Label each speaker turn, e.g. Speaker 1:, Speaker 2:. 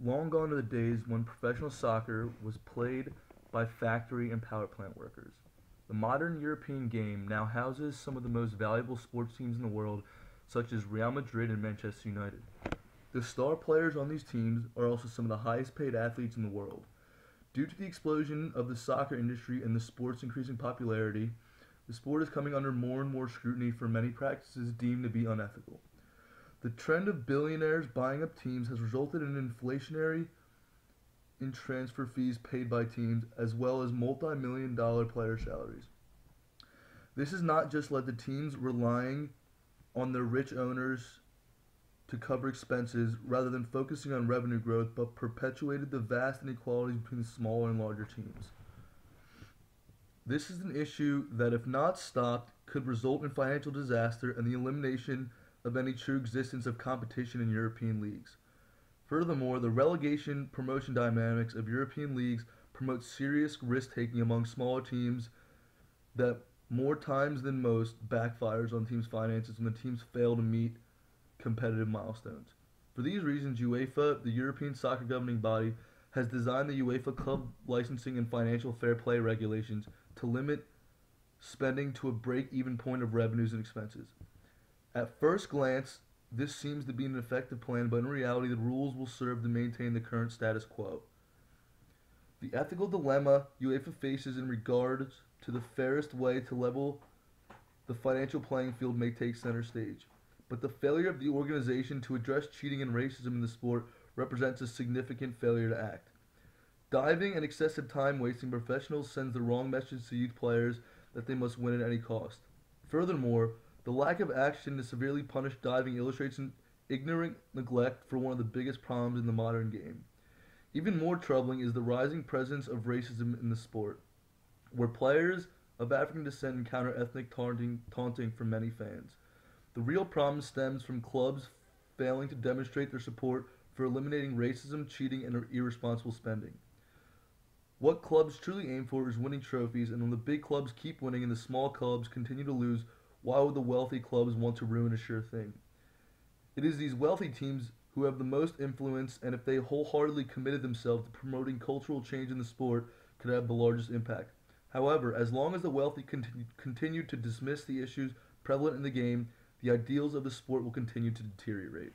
Speaker 1: Long gone are the days when professional soccer was played by factory and power plant workers. The modern European game now houses some of the most valuable sports teams in the world, such as Real Madrid and Manchester United. The star players on these teams are also some of the highest paid athletes in the world. Due to the explosion of the soccer industry and the sport's increasing popularity, the sport is coming under more and more scrutiny for many practices deemed to be unethical. The trend of billionaires buying up teams has resulted in inflationary in transfer fees paid by teams, as well as multi-million dollar player salaries. This has not just led to teams relying on their rich owners to cover expenses rather than focusing on revenue growth, but perpetuated the vast inequalities between the smaller and larger teams. This is an issue that, if not stopped, could result in financial disaster and the elimination of any true existence of competition in European leagues. Furthermore, the relegation promotion dynamics of European leagues promote serious risk taking among smaller teams that more times than most backfires on teams' finances when the teams fail to meet competitive milestones. For these reasons, UEFA, the European soccer governing body, has designed the UEFA club licensing and financial fair play regulations to limit spending to a break-even point of revenues and expenses. At first glance, this seems to be an effective plan, but in reality, the rules will serve to maintain the current status quo. The ethical dilemma UEFA faces in regards to the fairest way to level the financial playing field may take center stage. But the failure of the organization to address cheating and racism in the sport represents a significant failure to act. Diving and excessive time wasting professionals sends the wrong message to youth players that they must win at any cost. Furthermore, the lack of action to severely punish diving illustrates an ignorant neglect for one of the biggest problems in the modern game. Even more troubling is the rising presence of racism in the sport, where players of African descent encounter ethnic taunting from many fans. The real problem stems from clubs failing to demonstrate their support for eliminating racism, cheating, and irresponsible spending. What clubs truly aim for is winning trophies, and when the big clubs keep winning and the small clubs continue to lose, why would the wealthy clubs want to ruin a sure thing? It is these wealthy teams who have the most influence, and if they wholeheartedly committed themselves to promoting cultural change in the sport, could have the largest impact. However, as long as the wealthy continue to dismiss the issues prevalent in the game, the ideals of the sport will continue to deteriorate.